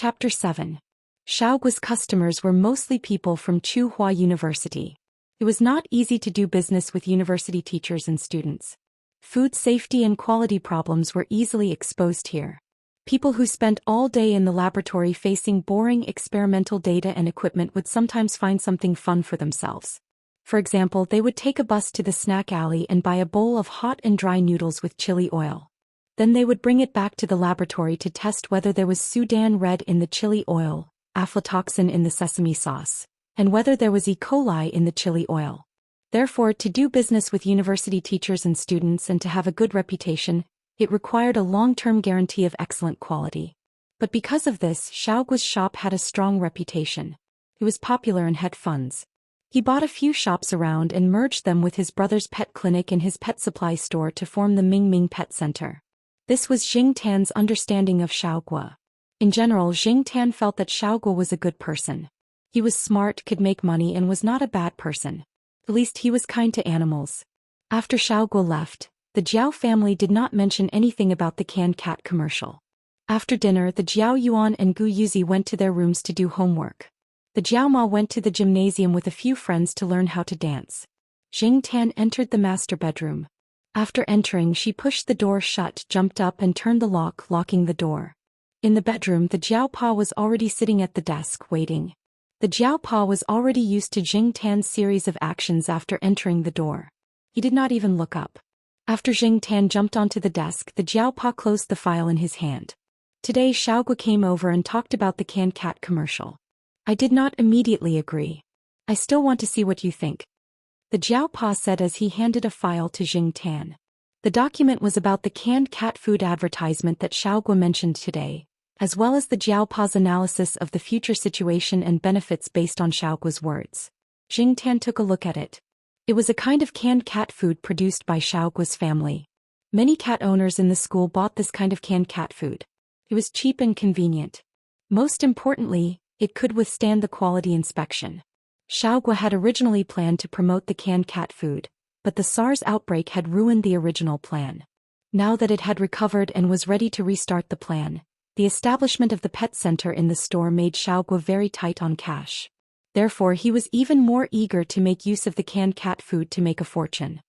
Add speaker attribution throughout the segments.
Speaker 1: Chapter 7. Xiaoguo's customers were mostly people from Tsinghua University. It was not easy to do business with university teachers and students. Food safety and quality problems were easily exposed here. People who spent all day in the laboratory facing boring experimental data and equipment would sometimes find something fun for themselves. For example, they would take a bus to the snack alley and buy a bowl of hot and dry noodles with chili oil. Then they would bring it back to the laboratory to test whether there was Sudan red in the chili oil, aflatoxin in the sesame sauce, and whether there was E. coli in the chili oil. Therefore, to do business with university teachers and students and to have a good reputation, it required a long-term guarantee of excellent quality. But because of this, Xiaoguo's shop had a strong reputation. It was popular and had funds. He bought a few shops around and merged them with his brother's pet clinic and his pet supply store to form the Mingming Pet Center. This was Jing Tan's understanding of Xiaoguo. In general, Jing Tan felt that Xiaoguo was a good person. He was smart, could make money, and was not a bad person. At least he was kind to animals. After Xiaoguo left, the Jiao family did not mention anything about the canned cat commercial. After dinner, the Jiao Yuan and Gu Yuzi went to their rooms to do homework. The Jiao Ma went to the gymnasium with a few friends to learn how to dance. Jing Tan entered the master bedroom. After entering, she pushed the door shut, jumped up and turned the lock, locking the door. In the bedroom, the Jiao Pa was already sitting at the desk, waiting. The Jiao Pa was already used to Jing Tan's series of actions after entering the door. He did not even look up. After Jing Tan jumped onto the desk, the Jiao Pa closed the file in his hand. Today Xiaoguo came over and talked about the canned cat commercial. I did not immediately agree. I still want to see what you think. The Jiao Pa said as he handed a file to Jing Tan. The document was about the canned cat food advertisement that Xiaoguo mentioned today, as well as the Jiao Pa's analysis of the future situation and benefits based on Xiaoguo's words. Jing Tan took a look at it. It was a kind of canned cat food produced by Xiaoguo's family. Many cat owners in the school bought this kind of canned cat food. It was cheap and convenient. Most importantly, it could withstand the quality inspection. Xiaoguo had originally planned to promote the canned cat food, but the SARS outbreak had ruined the original plan. Now that it had recovered and was ready to restart the plan, the establishment of the pet center in the store made Xiaoguo very tight on cash. Therefore, he was even more eager to make use of the canned cat food to make a fortune.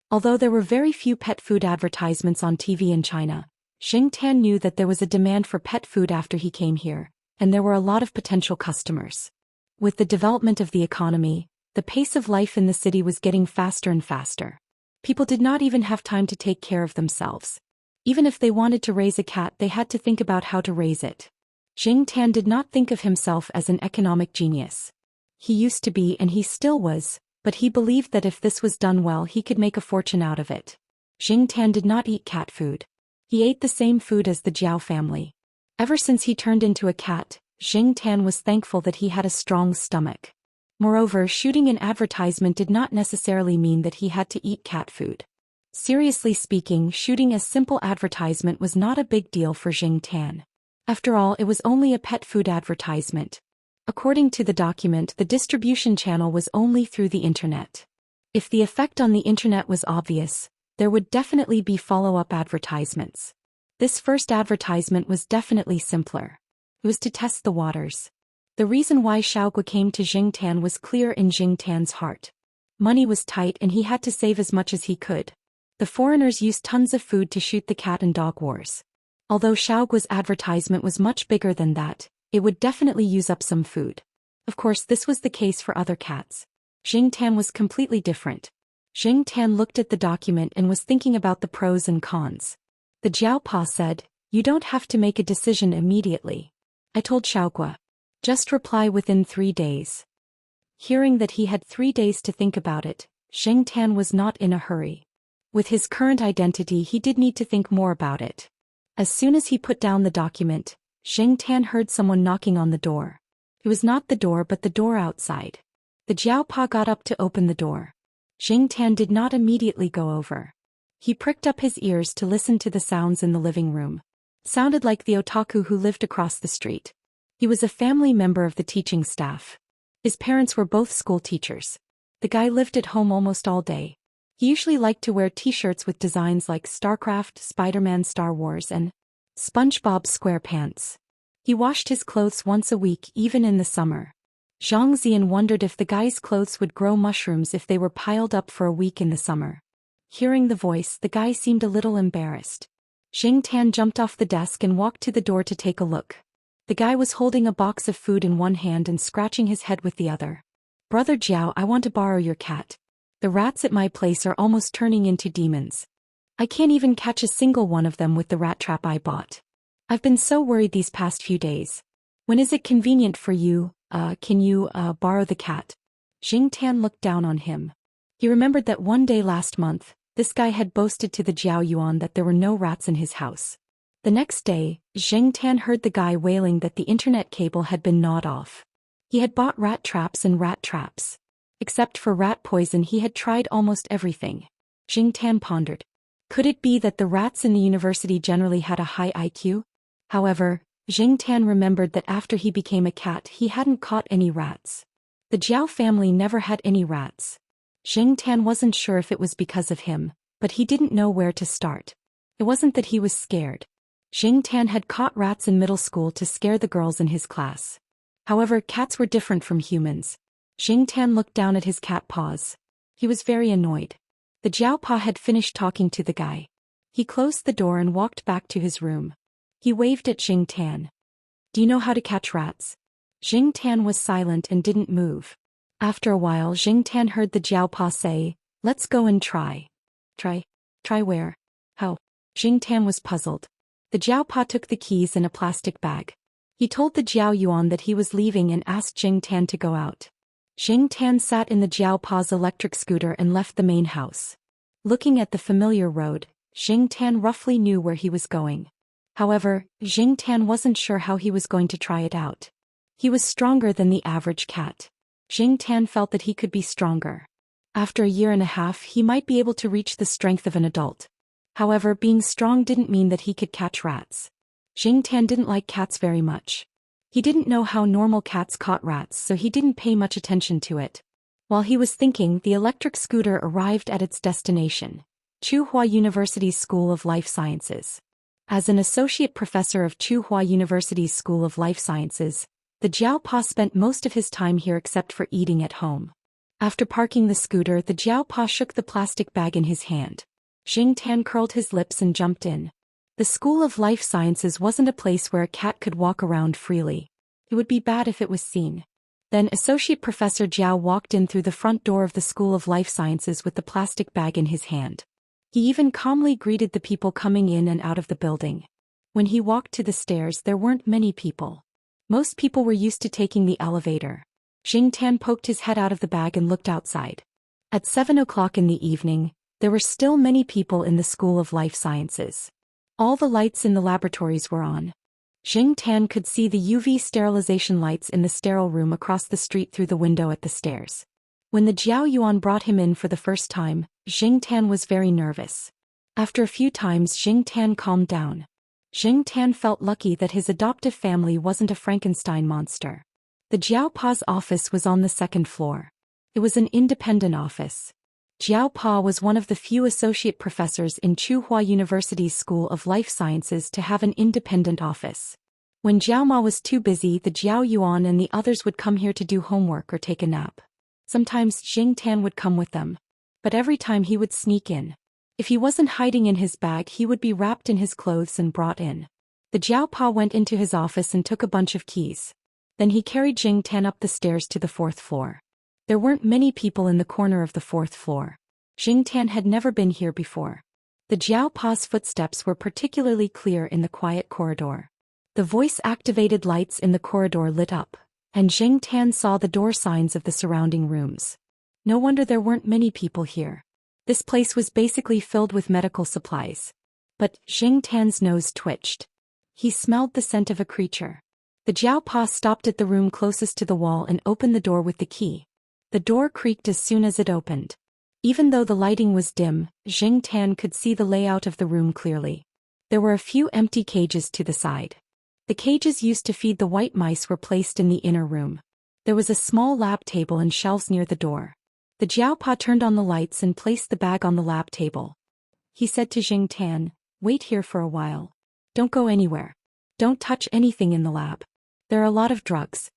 Speaker 1: Although there were very few pet food advertisements on TV in China, Jing Tan knew that there was a demand for pet food after he came here, and there were a lot of potential customers. With the development of the economy, the pace of life in the city was getting faster and faster. People did not even have time to take care of themselves. Even if they wanted to raise a cat, they had to think about how to raise it. Jing Tan did not think of himself as an economic genius. He used to be and he still was, but he believed that if this was done well he could make a fortune out of it. Jing Tan did not eat cat food. He ate the same food as the Jiao family. Ever since he turned into a cat, Jing Tan was thankful that he had a strong stomach. Moreover, shooting an advertisement did not necessarily mean that he had to eat cat food. Seriously speaking, shooting a simple advertisement was not a big deal for Jing Tan. After all, it was only a pet food advertisement. According to the document, the distribution channel was only through the internet. If the effect on the internet was obvious, there would definitely be follow-up advertisements. This first advertisement was definitely simpler. It was to test the waters. The reason why Xiaoguo came to Jing Tan was clear in Jing Tan's heart. Money was tight and he had to save as much as he could. The foreigners used tons of food to shoot the cat and dog wars. Although Xiaoguo's advertisement was much bigger than that, it would definitely use up some food. Of course, this was the case for other cats. Jing Tan was completely different. Jing Tan looked at the document and was thinking about the pros and cons. The Jiao Pa said, "You don't have to make a decision immediately. I told Xiaoguo. Just reply within 3 days." Hearing that he had 3 days to think about it, Jing Tan was not in a hurry. With his current identity, he did need to think more about it. As soon as he put down the document, Jing Tan heard someone knocking on the door. It was not the door but the door outside. The Jiao Pa got up to open the door. Jing Tan did not immediately go over. He pricked up his ears to listen to the sounds in the living room. Sounded like the otaku who lived across the street. He was a family member of the teaching staff. His parents were both school teachers. The guy lived at home almost all day. He usually liked to wear t-shirts with designs like StarCraft, Spider-Man, Star Wars, and SpongeBob SquarePants. He washed his clothes once a week even in the summer. Zhou Xian wondered if the guy's clothes would grow mushrooms if they were piled up for a week in the summer. Hearing the voice, the guy seemed a little embarrassed. Xing Tan jumped off the desk and walked to the door to take a look. The guy was holding a box of food in one hand and scratching his head with the other. "Brother Jiao, I want to borrow your cat. The rats at my place are almost turning into demons. I can't even catch a single one of them with the rat trap I bought. I've been so worried these past few days. When is it convenient for you? Can you borrow the cat?" Xing Tan looked down on him. He remembered that one day last month, this guy had boasted to the Jiao Yuan that there were no rats in his house. The next day, Xing Tan heard the guy wailing that the internet cable had been gnawed off. He had bought rat traps and rat traps. Except for rat poison, he had tried almost everything. Xing Tan pondered. Could it be that the rats in the university generally had a high IQ? However, Xing Tan remembered that after he became a cat he hadn't caught any rats. The Jiao family never had any rats. Xing Tan wasn't sure if it was because of him, but he didn't know where to start. It wasn't that he was scared. Xing Tan had caught rats in middle school to scare the girls in his class. However, cats were different from humans. Xing Tan looked down at his cat paws. He was very annoyed. The Jiao Pa had finished talking to the guy. He closed the door and walked back to his room. He waved at Xing Tan. "Do you know how to catch rats?" Xing Tan was silent and didn't move. After a while, Xing Tan heard the Jiao Pa say, "Let's go and try." Try where? How? Xing Tan was puzzled. The Jiao Pa took the keys in a plastic bag. He told the Jiao Yuan that he was leaving and asked Xing Tan to go out. Xing Tan sat in the Jiao Pa's electric scooter and left the main house. Looking at the familiar road, Xing Tan roughly knew where he was going. However, Xing Tan wasn't sure how he was going to try it out. He was stronger than the average cat. Xing Tan felt that he could be stronger. After a year and a half, he might be able to reach the strength of an adult. However, being strong didn't mean that he could catch rats. Xing Tan didn't like cats very much. He didn't know how normal cats caught rats, so he didn't pay much attention to it. While he was thinking, the electric scooter arrived at its destination, Tsinghua University's School of Life Sciences. As an associate professor of Tsinghua University's School of Life Sciences, the Jiao Pa spent most of his time here except for eating at home. After parking the scooter, the Jiao Pa shook the plastic bag in his hand. Xing Tan curled his lips and jumped in. The School of Life Sciences wasn't a place where a cat could walk around freely. It would be bad if it was seen. Then Associate Professor Jiao walked in through the front door of the School of Life Sciences with the plastic bag in his hand. He even calmly greeted the people coming in and out of the building. When he walked to the stairs, there weren't many people. Most people were used to taking the elevator. Xing Tan poked his head out of the bag and looked outside. At 7 o'clock in the evening, there were still many people in the School of Life Sciences. All the lights in the laboratories were on. Xing Tan could see the UV sterilization lights in the sterile room across the street through the window at the stairs. When the Jiao Yuan brought him in for the first time, Xing Tan was very nervous. After a few times, Xing Tan calmed down. Xing Tan felt lucky that his adoptive family wasn't a Frankenstein monster. The Jiao Pa's office was on the second floor. It was an independent office. Jiao Pa was one of the few associate professors in Tsinghua University's School of Life Sciences to have an independent office. When Jiao Ma was too busy, the Jiao Yuan and the others would come here to do homework or take a nap. Sometimes Xing Tan would come with them. But every time he would sneak in. If he wasn't hiding in his bag, he would be wrapped in his clothes and brought in. The Jiao Pa went into his office and took a bunch of keys. Then he carried Xing Tan up the stairs to the 4th floor. There weren't many people in the corner of the 4th floor. Xing Tan had never been here before. The Jiao Pa's footsteps were particularly clear in the quiet corridor. The voice-activated lights in the corridor lit up, and Xing Tan saw the door signs of the surrounding rooms. No wonder there weren't many people here. This place was basically filled with medical supplies. But Xing Tan's nose twitched. He smelled the scent of a creature. The Jiao Pa stopped at the room closest to the wall and opened the door with the key. The door creaked as soon as it opened. Even though the lighting was dim, Xing Tan could see the layout of the room clearly. There were a few empty cages to the side. The cages used to feed the white mice were placed in the inner room. There was a small lab table and shelves near the door. The Jiao Pa turned on the lights and placed the bag on the lab table. He said to Xing Tan, "Wait here for a while. Don't go anywhere." Don't touch anything in the lab. There are a lot of drugs.